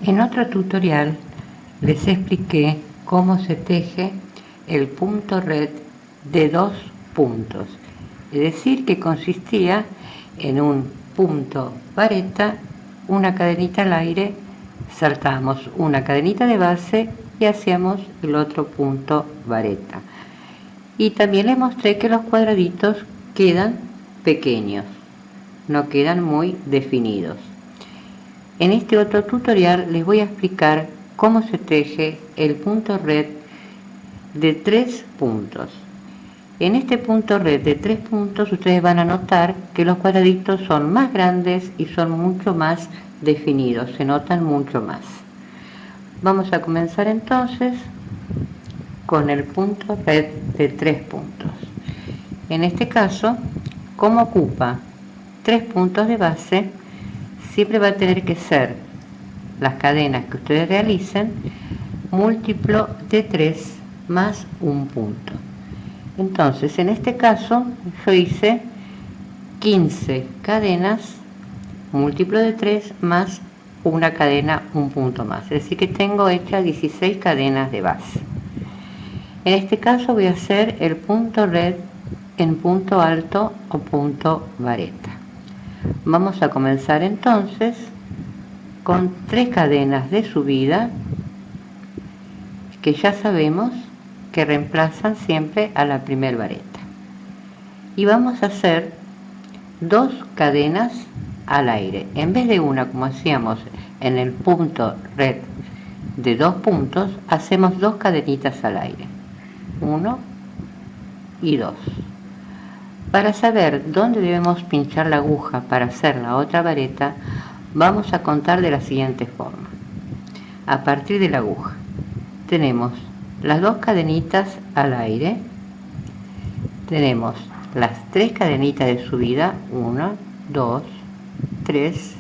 En otro tutorial les expliqué cómo se teje el punto red de 2 puntos, es decir, que consistía en un punto vareta, una cadenita al aire, saltábamos una cadenita de base y hacíamos el otro punto vareta. Y también les mostré que los cuadraditos quedan pequeños, no quedan muy definidos. En este otro tutorial les voy a explicar cómo se teje el punto red de 3 puntos. En este punto red de 3 puntos ustedes van a notar que los cuadraditos son más grandes y son mucho más definidos, se notan mucho más. Vamos a comenzar entonces con el punto red de 3 puntos. En este caso, como ocupa 3 puntos de base, siempre va a tener que ser las cadenas que ustedes realicen múltiplo de 3 más un punto. Entonces, en este caso, yo hice 15 cadenas múltiplo de 3 más una cadena, un punto más. Es decir, que tengo hechas 16 cadenas de base. En este caso voy a hacer el punto red en punto alto o punto vareta. Vamos a comenzar entonces con 3 cadenas de subida que ya sabemos que reemplazan siempre a la primer vareta, y vamos a hacer 2 cadenas al aire en vez de una, como hacíamos en el punto red de 2 puntos. Hacemos 2 cadenitas al aire, 1 y 2. Para saber dónde debemos pinchar la aguja para hacer la otra vareta, vamos a contar de la siguiente forma. A partir de la aguja tenemos las 2 cadenitas al aire, tenemos las 3 cadenitas de subida, 1, 2, 3,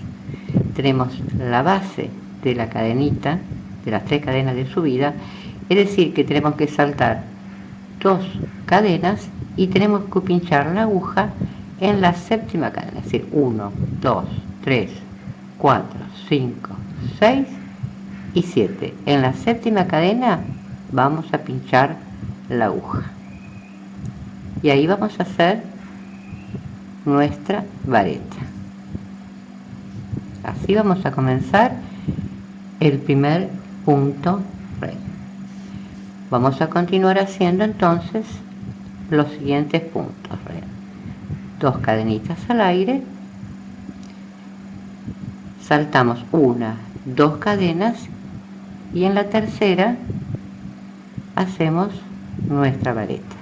tenemos la base de la cadenita, de las 3 cadenas de subida, es decir, que tenemos que saltar 2 cadenas y tenemos que pinchar la aguja en la séptima cadena, es decir, 1, 2, 3, 4, 5, 6 y 7. En la séptima cadena vamos a pinchar la aguja y ahí vamos a hacer nuestra vareta. Así vamos a comenzar el primer punto red. Vamos a continuar haciendo entonces los siguientes puntos red. 2 cadenitas al aire, saltamos 1, 2 cadenas y en la tercera hacemos nuestra vareta.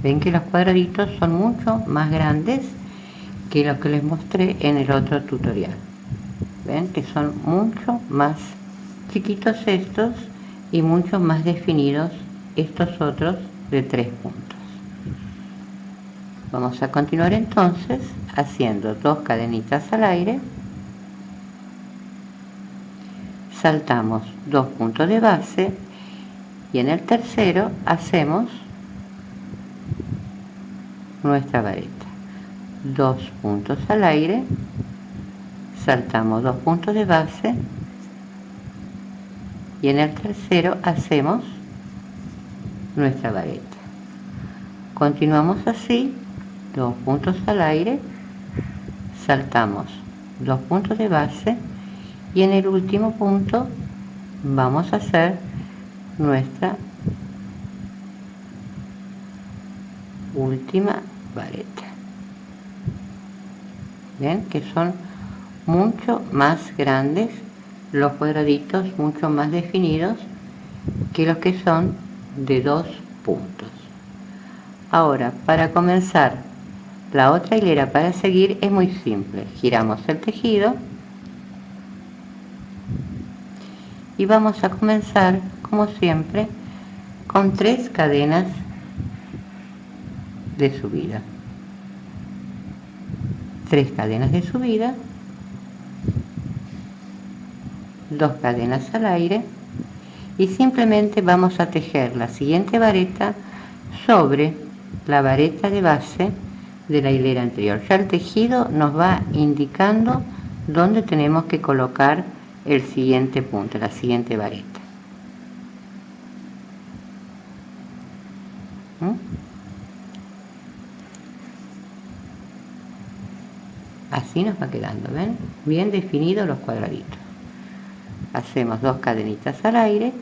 Ven que los cuadraditos son mucho más grandes que los que les mostré en el otro tutorial. Ven que son mucho más chiquitos estos y mucho más definidos estos otros de 3 puntos. Vamos a continuar entonces haciendo 2 cadenitas al aire, saltamos 2 puntos de base y en el tercero hacemos nuestra vareta. 2 puntos al aire, saltamos 2 puntos de base y en el tercero hacemos nuestra vareta. Continuamos así, 2 puntos al aire, saltamos 2 puntos de base y en el último punto vamos a hacer nuestra última vareta. Ven que son mucho más grandes los cuadraditos, mucho más definidos que los que son de 2 puntos. Ahora, para comenzar la otra hilera para seguir es muy simple. Giramos el tejido y vamos a comenzar como siempre con 3 cadenas de subida. 3 cadenas de subida, 2 cadenas al aire y simplemente vamos a tejer la siguiente vareta sobre la vareta de base de la hilera anterior. Ya el tejido nos va indicando dónde tenemos que colocar el siguiente punto, la siguiente vareta. Así nos va quedando, ¿ven? Bien definidos los cuadraditos. Hacemos 2 cadenitas al aire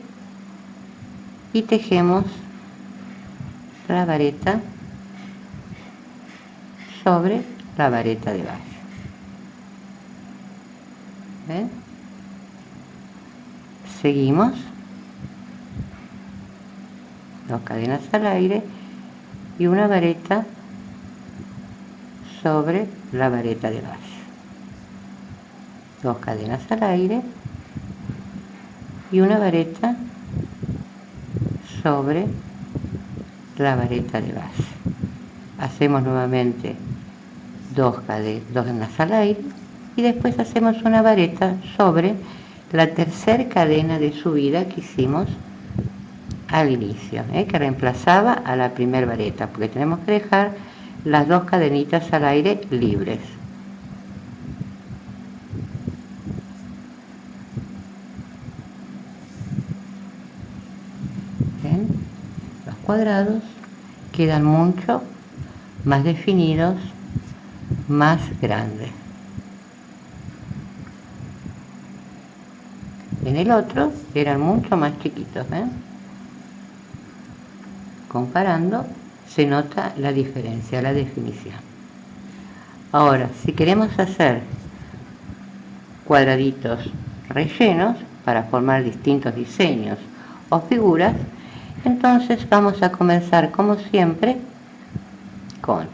y tejemos la vareta sobre la vareta de base. ¿Ven? Seguimos 2 cadenas al aire y una vareta sobre la vareta de base. 2 cadenas al aire y una vareta sobre la vareta de base. Hacemos nuevamente 2 cadenas al aire y después hacemos una vareta sobre la tercera cadena de subida que hicimos al inicio, que reemplazaba a la primera vareta, porque tenemos que dejar las 2 cadenitas al aire libres. ¿Ven? Los cuadrados quedan mucho más definidos, más grandes. En el otro eran mucho más chiquitos, ¿ven? Comparando se nota la diferencia, la definición. Ahora, si queremos hacer cuadraditos rellenos para formar distintos diseños o figuras, entonces vamos a comenzar como siempre con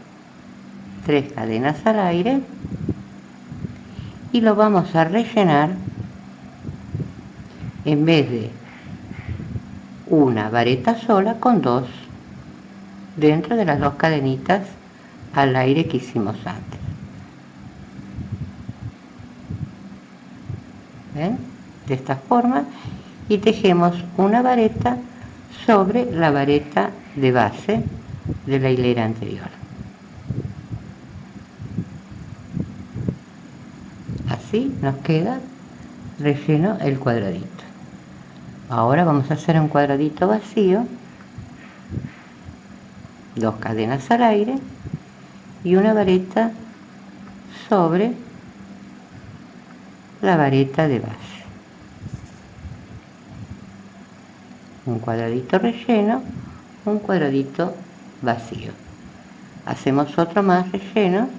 3 cadenas al aire y lo vamos a rellenar en vez de una vareta sola con 2 dentro de las 2 cadenitas al aire que hicimos antes. ¿Ven? De esta forma, y tejemos una vareta sobre la vareta de base de la hilera anterior. Así nos queda relleno el cuadradito. Ahora vamos a hacer un cuadradito vacío, 2 cadenas al aire y una vareta sobre la vareta de base. Un cuadradito relleno, un cuadradito vacío. Hacemos otro más relleno,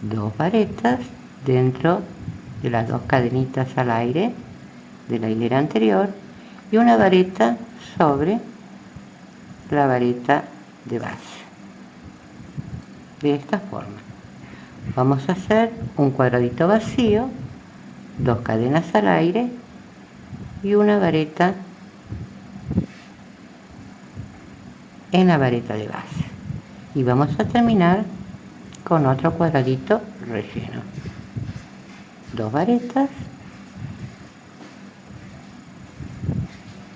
2 varetas dentro de las 2 cadenitas al aire de la hilera anterior y una vareta sobre la vareta de base. De esta forma vamos a hacer un cuadradito vacío, 2 cadenas al aire y una vareta en la vareta de base, y vamos a terminar con otro cuadradito relleno, 2 varetas,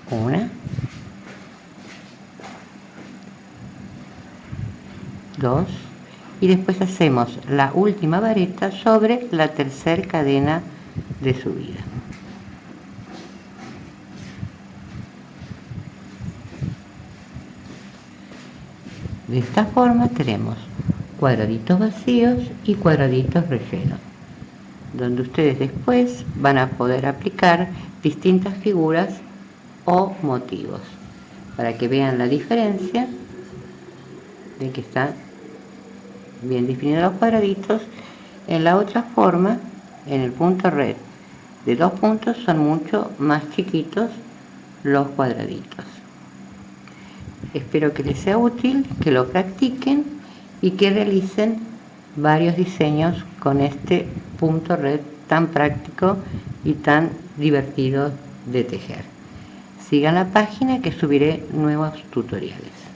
una, 2, y después hacemos la última vareta sobre la tercera cadena de subida. De esta forma tenemos cuadraditos vacíos y cuadraditos rellenos, donde ustedes después van a poder aplicar distintas figuras o motivos, para que vean la diferencia de que están bien definidos los cuadraditos. En la otra forma, en el punto red de 2 puntos, son mucho más chiquitos los cuadraditos. Espero que les sea útil, que lo practiquen y que realicen varios diseños con este punto red tan práctico y tan divertido de tejer. Sigan la página, que subiré nuevos tutoriales.